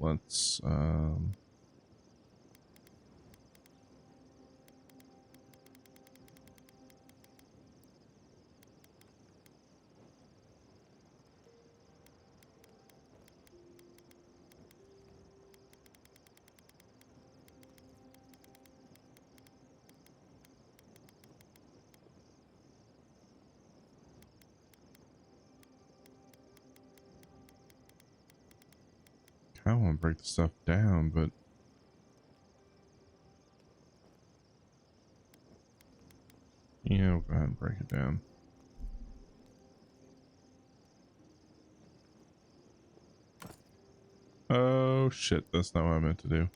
let's I want to break the stuff down, but yeah, we'll go ahead and break it down. Oh shit, that's not what I meant to do.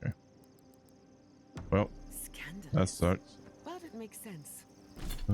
Okay. Well, that sucks. But it makes sense. Da,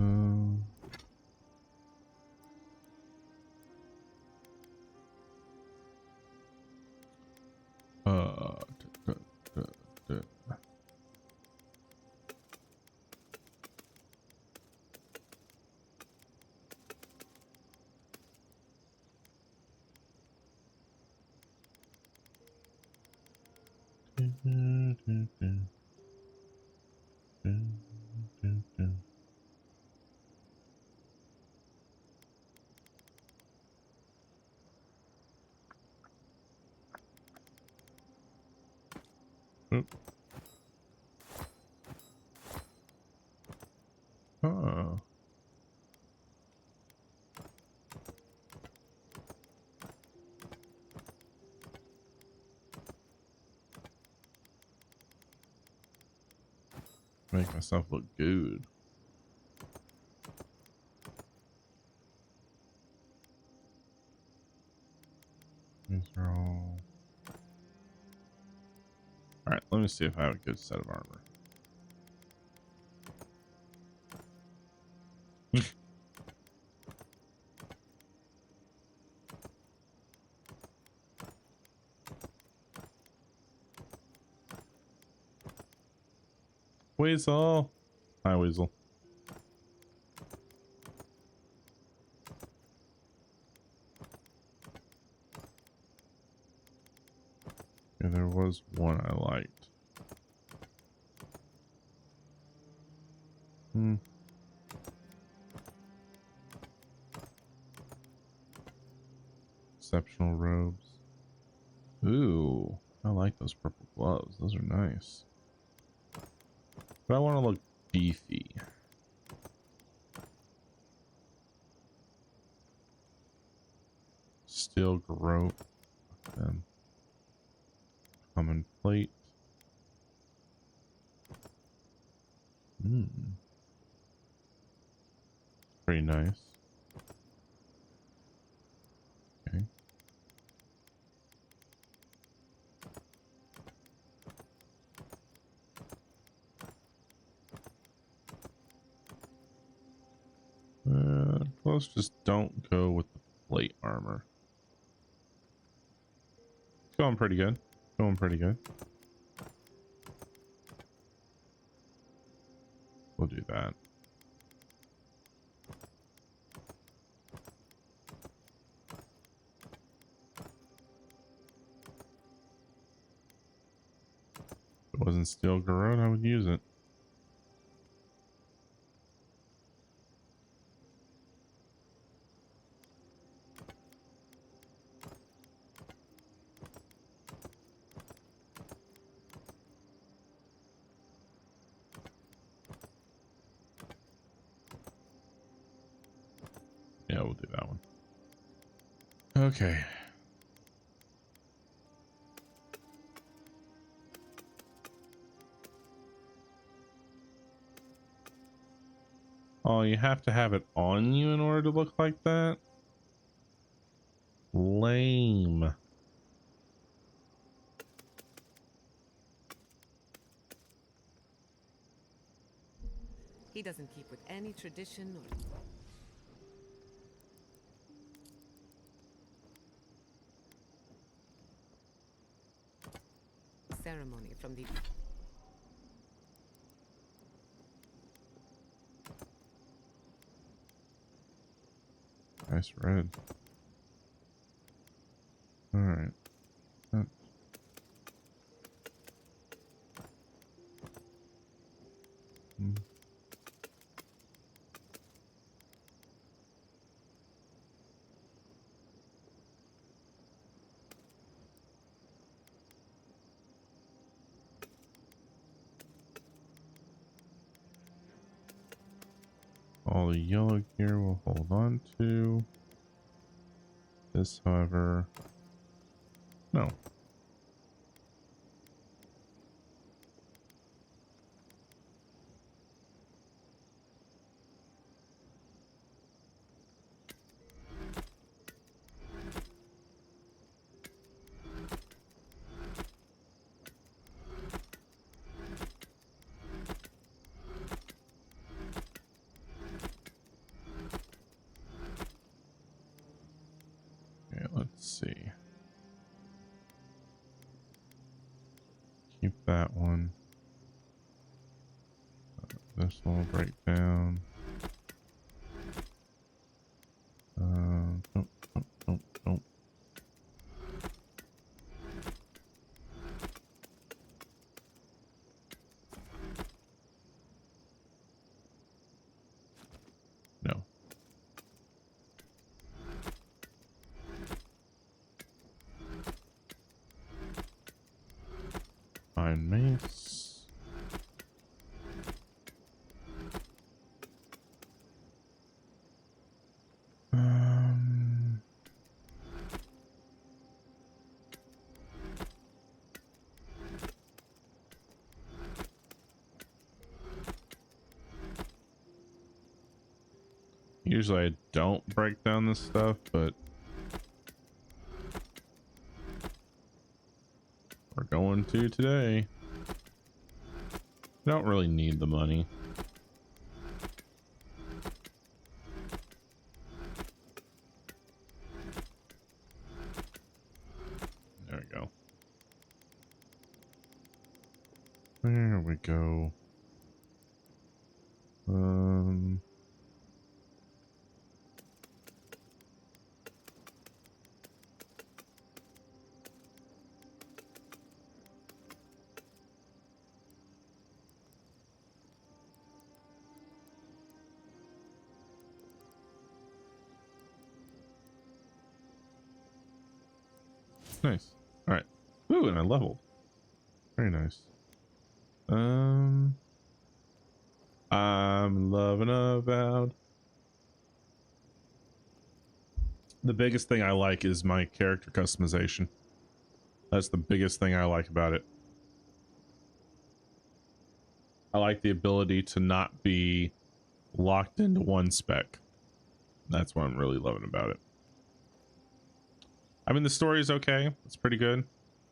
da, da. Oop. Oh. Make myself look good. These are all... Alright, let me see if I have a good set of armor. Weasel! Hi, Weasel. Yeah, there was one I liked. Exceptional robes. Ooh, I like those purple gloves. Those are nice. But I want to look beefy. Steel grope. Common plate. Pretty nice. Okay. Let's just don't go with the plate armor. It's going pretty good. Going pretty good. We'll do that. If it wasn't steel garrote, I would use it. Yeah, we'll do that one. Okay. Oh, you have to have it on you in order to look like that? Lame. He doesn't keep with any tradition or ceremony from the... Nice red. All right. Mm. All the yellow gear we'll hold on to. This, however, no. Okay, let's see. Keep that one. This one will break down. Don't, don't. No. Iron mace. Usually I don't break down this stuff, but we're going to today. Don't really need the money. There we go. There we go. Nice. All right. Ooh, and I leveled. Very nice. I'm loving Avowed. The biggest thing I like is my character customization. That's the biggest thing I like about it. I like the ability to not be locked into one spec. That's what I'm really loving about it. I mean, the story is okay. It's pretty good.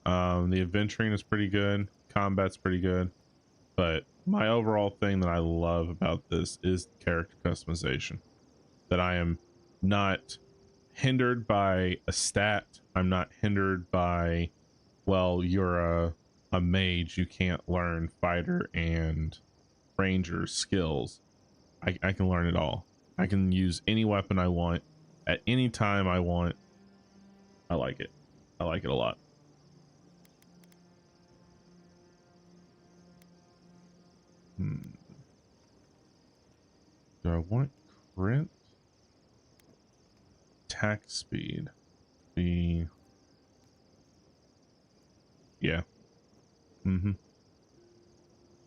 The adventuring is pretty good. Combat's pretty good. But my overall thing that I love about this is character customization. That I am not hindered by a stat. I'm not hindered by, well, you're a mage, you can't learn fighter and ranger skills. I can learn it all. I can use any weapon I want at any time I want. I like it. I like it a lot. Do I want crit? Attack speed. Yeah.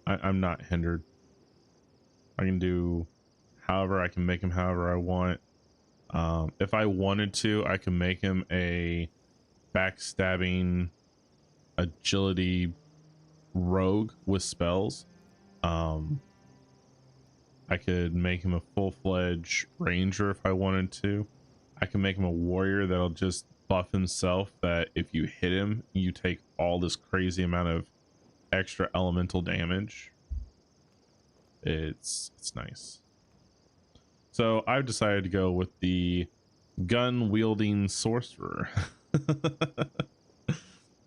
I'm not hindered. I can do however, I can make him however I want. If I wanted to, I can make him a backstabbing agility rogue with spells. I could make him a full-fledged ranger if I wanted to. I can make him a warrior that'll just buff himself, that if you hit him, you take all this crazy amount of extra elemental damage. It's nice. So I've decided to go with the gun-wielding sorcerer.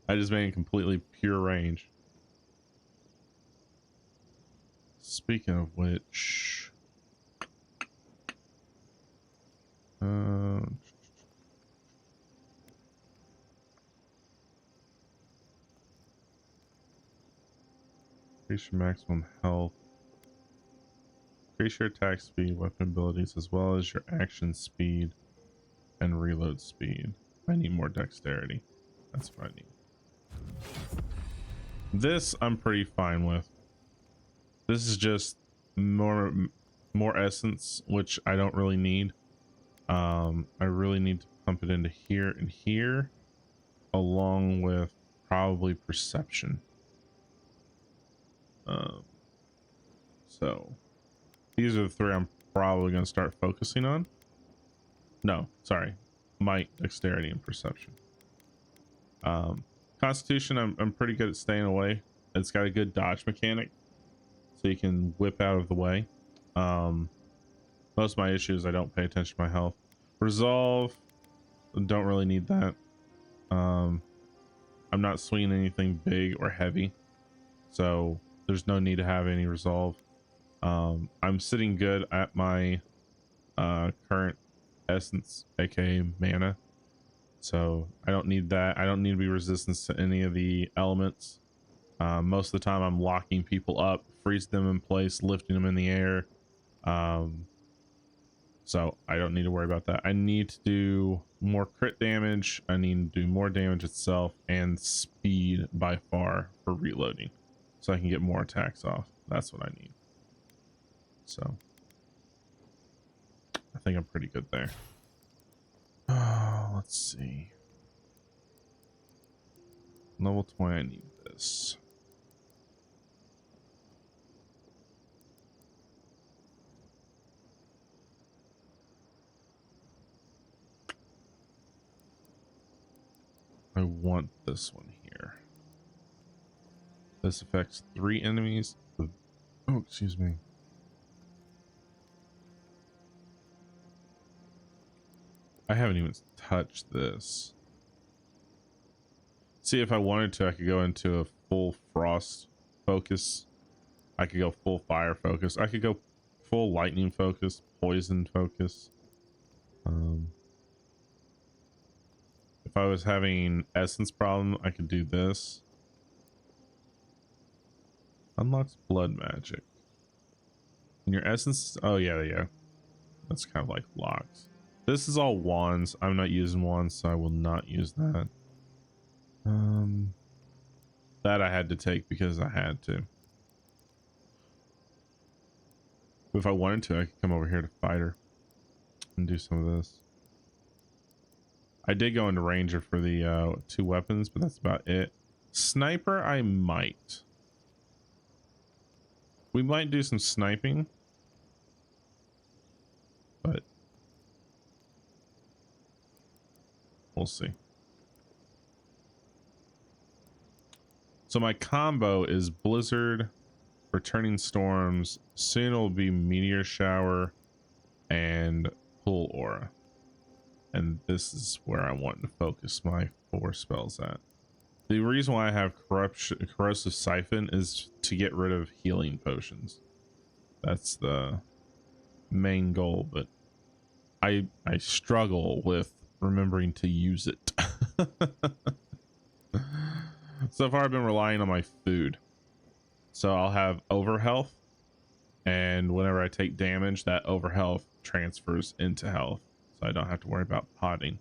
I just made it completely pure range. Speaking of which, Increase your maximum health. Increase your attack speed, weapon abilities, as well as your action speed and reload speed. I need more dexterity. That's what I need. This I'm pretty fine with. This is just more essence, which I don't really need. I really need to pump it into here and here, along with probably perception. So these are the three I'm probably going to start focusing on. No, sorry, might, dexterity, and perception. Constitution, I'm pretty good at staying away. It's got a good dodge mechanic, so you can whip out of the way. Most of my issues, I don't pay attention to my health. Resolve, don't really need that. I'm not swinging anything big or heavy, so there's no need to have any resolve. I'm sitting good at my current essence, aka mana, so I don't need that. I don't need to be resistant to any of the elements. Most of the time I'm locking people up, freezing them in place, lifting them in the air, so I don't need to worry about that. I need to do more crit damage. I need to do more damage itself, and speed by far for reloading, so I can get more attacks off. That's what I need. So I think I'm pretty good there. Let's see. Level 20, I need this. I want this one here. This affects 3 enemies. Oh, excuse me. I haven't even touched this. See, if I wanted to, I could go into a full frost focus. I could go full fire focus. I could go full lightning focus, poison focus. If I was having essence problem, I could do this. Unlocks blood magic. And your essence, oh yeah. That's kind of like locks. This is all wands. I'm not using wands, so I will not use that. That I had to take because I had to. If I wanted to, I could come over here to fighter and do some of this. I did go into ranger for the 2 weapons, but that's about it. Sniper, I might. We might do some sniping, but we'll see. So my combo is blizzard, returning storms, soon it'll be meteor shower, and pull aura. And this is where I want to focus my 4 spells at. The reason why I have corrosive siphon is to get rid of healing potions. That's the main goal, but I struggle with remembering to use it. So far I've been relying on my food. So I'll have over health, and whenever I take damage, that over health transfers into health, so I don't have to worry about potting.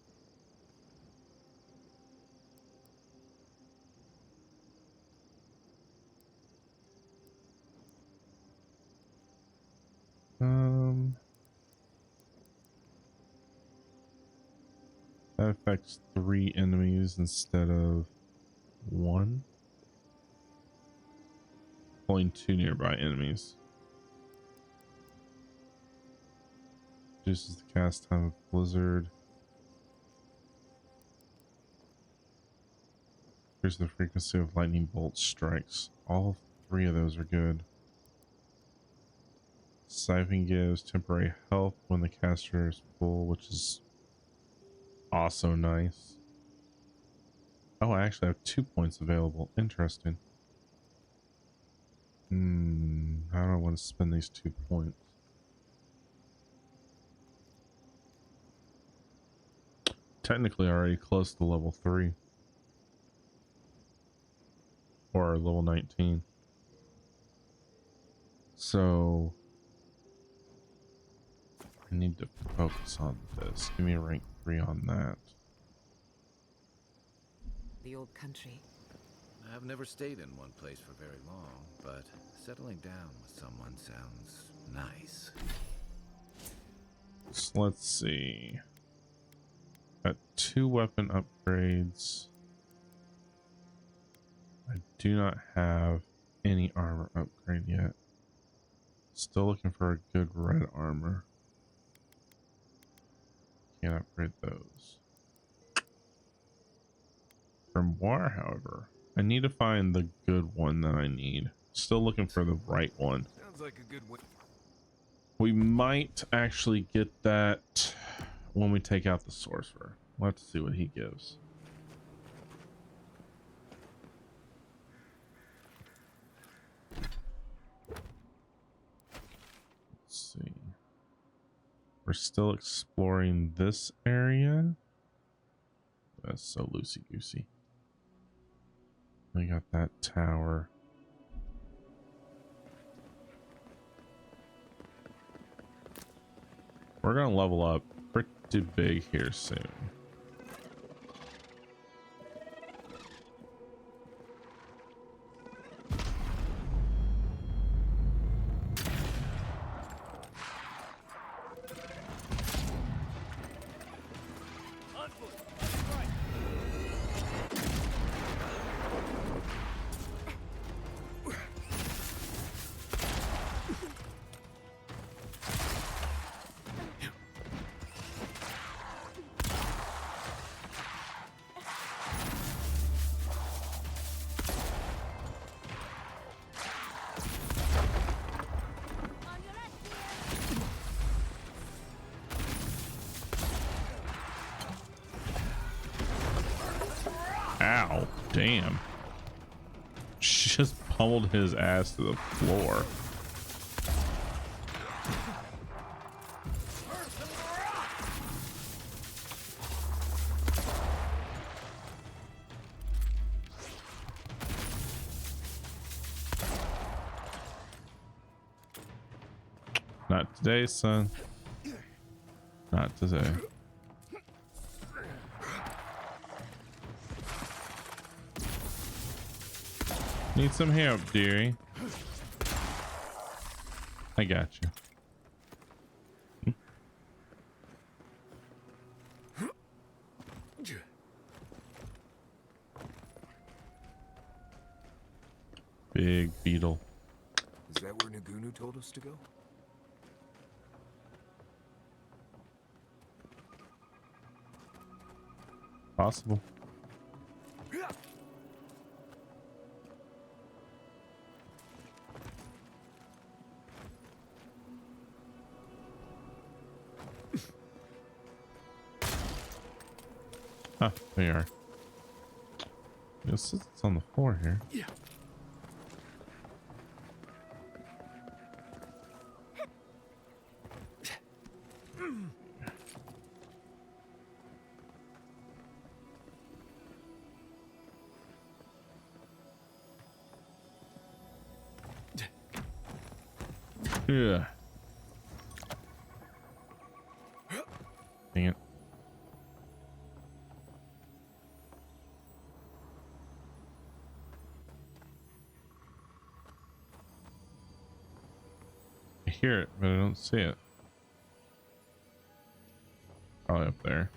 That affects 3 enemies instead of 1. Pulling 2 nearby enemies. Reduces the cast time of blizzard. Here's the frequency of lightning bolt strikes. All 3 of those are good. Siphon gives temporary health when the caster is full, which is also nice. Oh, I actually have 2 points available. Interesting. How do I want to spend these 2 points? Technically already close to level 3. Or level 19. So I need to focus on this. Give me a rank 3 on that. The old country. I've never stayed in one place for very long, but settling down with someone sounds nice. So let's see. Got 2 weapon upgrades. I do not have any armor upgrade yet. Still looking for a good red armor. Can't upgrade those. Grimoire, however, I need to find the good one that I need. Still looking for the right one. Sounds like a good one. We might actually get that when we take out the sorcerer. We'll have to see what he gives. Let's see. We're still exploring this area. That's so loosey-goosey. I got that tower. We're gonna level up pretty big here soon. Ow, damn. She just pummeled his ass to the floor. Not today, son. Not today. Need some help, dearie. I got you. Big beetle. Is that where Nagunu told us to go? Possible. Ah, there you are. It's on the floor here. Yeah. Yeah. Dang it. I hear it, but I don't see it. Probably up there.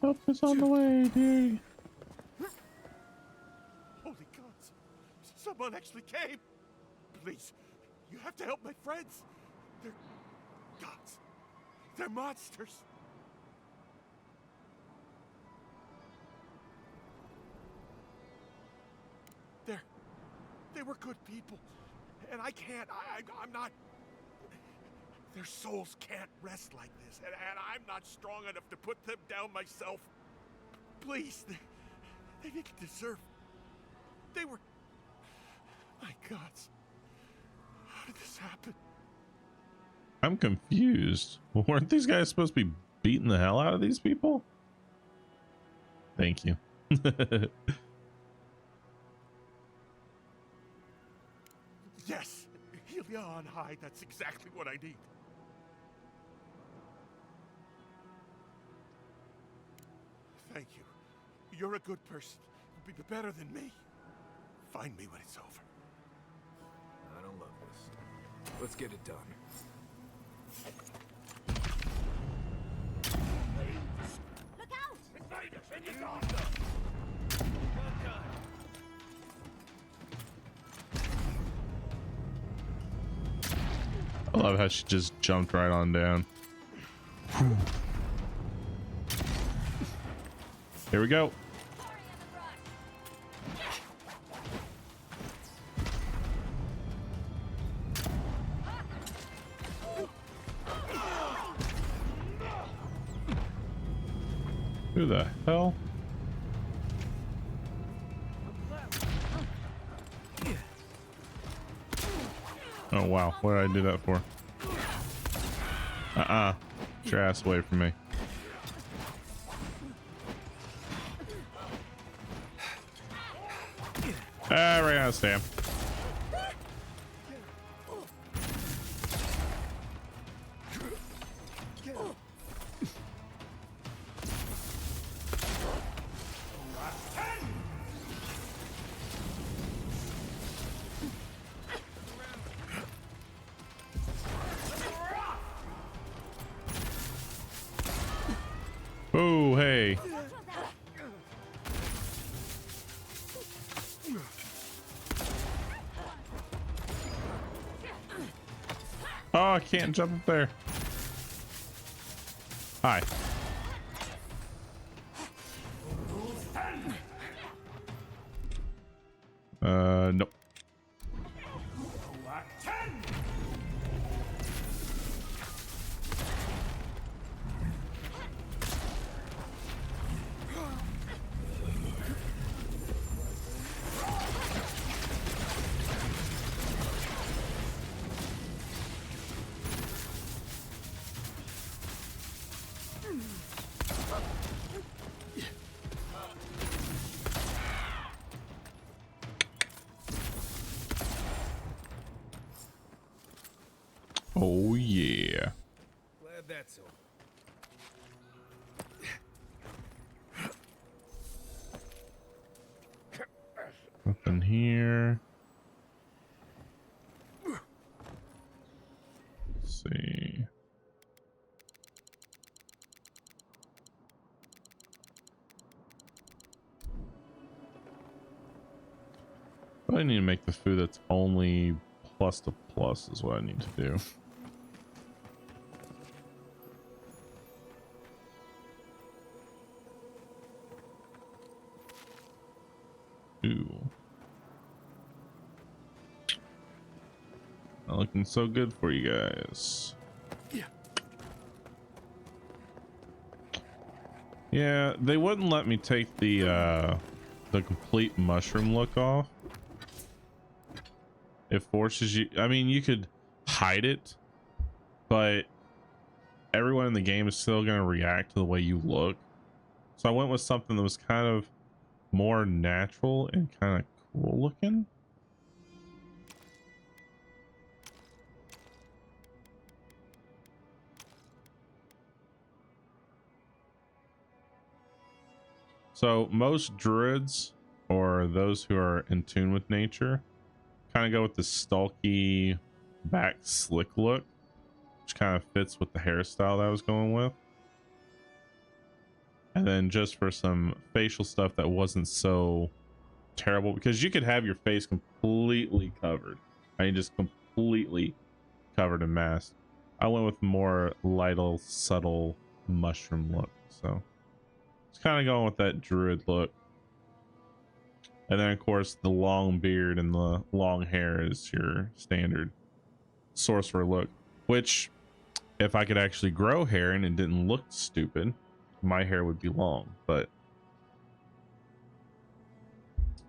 Help is on the way, dude. Holy gods! Someone actually came! Please, you have to help my friends! They're gods. They're monsters! They were good people. And I can't, I'm not... Their souls can't rest like this, and I'm not strong enough to put them down myself. Please, they didn't deserve... They were... My gods. How did this happen? I'm confused. Weren't these guys supposed to be beating the hell out of these people? Thank you. Yes, Helia on high. That's exactly what I need. Thank you. You're a good person. Be better than me. Find me when it's over. I don't love this. Let's get it done. Look out! Invaders, in your I love how she just jumped right on down. Whew. Here we go. Who the hell? Oh wow, what did I do that for? Get your ass away from me. Right out of stam. Oh, hey. Oh, I can't jump up there. Hi. Nope. Oh yeah. Glad that's over. Nothing here. Let's see. I need to make the food that's only plus to plus is what I need to do. Ooh. Not looking so good for you guys. Yeah, they wouldn't let me take the complete mushroom look off. It forces you, I mean, you could hide it, but everyone in the game is still going to react to the way you look. So I went with something that was kind of more natural and kind of cool looking. So most druids, or those who are in tune with nature, kind of go with the stalky back slick look, which kind of fits with the hairstyle that I was going with. And then just for some facial stuff that wasn't so terrible, because you could have your face completely covered. I mean, just completely covered in mask. I went with more light, subtle mushroom look. So it's kind of going with that druid look. And then of course the long beard and the long hair is your standard sorcerer look, which if I could actually grow hair and it didn't look stupid, my hair would be long, but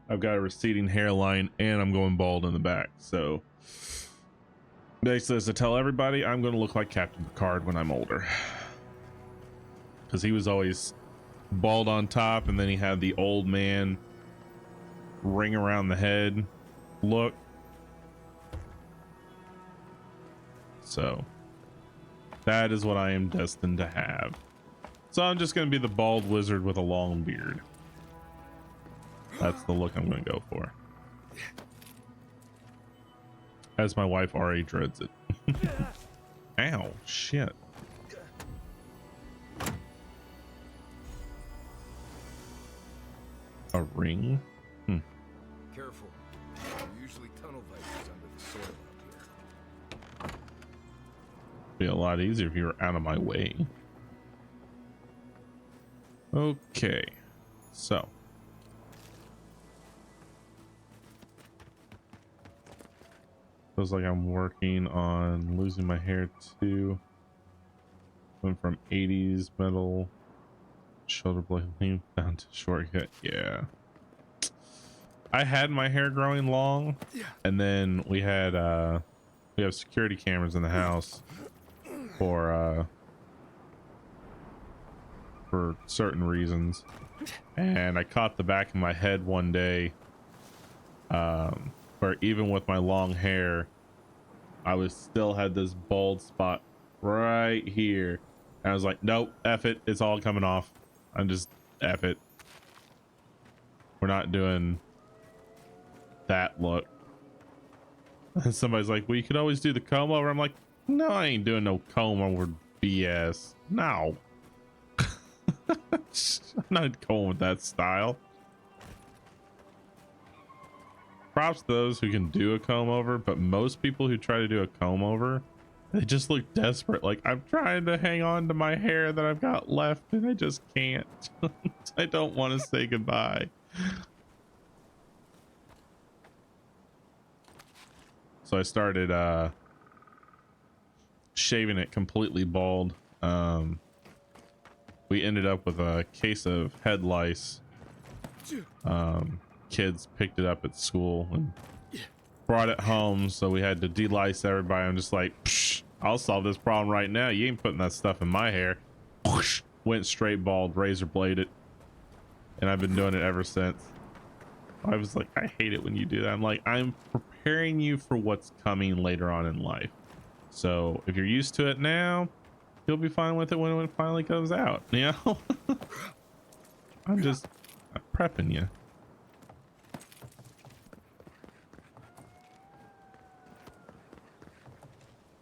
I've got a receding hairline and I'm going bald in the back. So basically, as I tell everybody, I'm going to look like Captain Picard when I'm older. because he was always bald on top, and then he had the old man ring around the head look. So that is what I am destined to have. So I'm just going to be the bald wizard with a long beard. That's the look I'm going to go for. As my wife already dreads it. Ow, shit. A ring? Careful. There are usually tunnel vipers under the soil out here. Be a lot easier if you were out of my way. Okay, so feels like I'm working on losing my hair too. Went from 80s metal shoulder blade down to short cut. Yeah, I had my hair growing long, and then we have security cameras in the house for certain reasons, and I caught the back of my head one day where even with my long hair I was still had this bald spot right here, and I was like, nope, F it, it's all coming off. I'm just F it, we're not doing that look. And somebody's like, well, you could always do the comb over. I'm like, no, I ain't doing no comb over BS. No. I'm not going with that style. Props to those who can do a comb over, but most people who try to do a comb over, they just look desperate. Like, I'm trying to hang on to my hair that I've got left and I just can't. I don't want to say goodbye. So I started shaving it completely bald. We ended up with a case of head lice. Kids picked it up at school and brought it home, so we had to de-lice everybody. I'm just like, psh, I'll solve this problem right now. You ain't putting that stuff in my hair. Whoosh, went straight bald, razor bladed, and I've been doing it ever since. I was like, I hate it when you do that. I'm like, I'm preparing you for what's coming later on in life. So if you're used to it now, you'll be fine with it when it finally comes out, you know? I'm prepping you.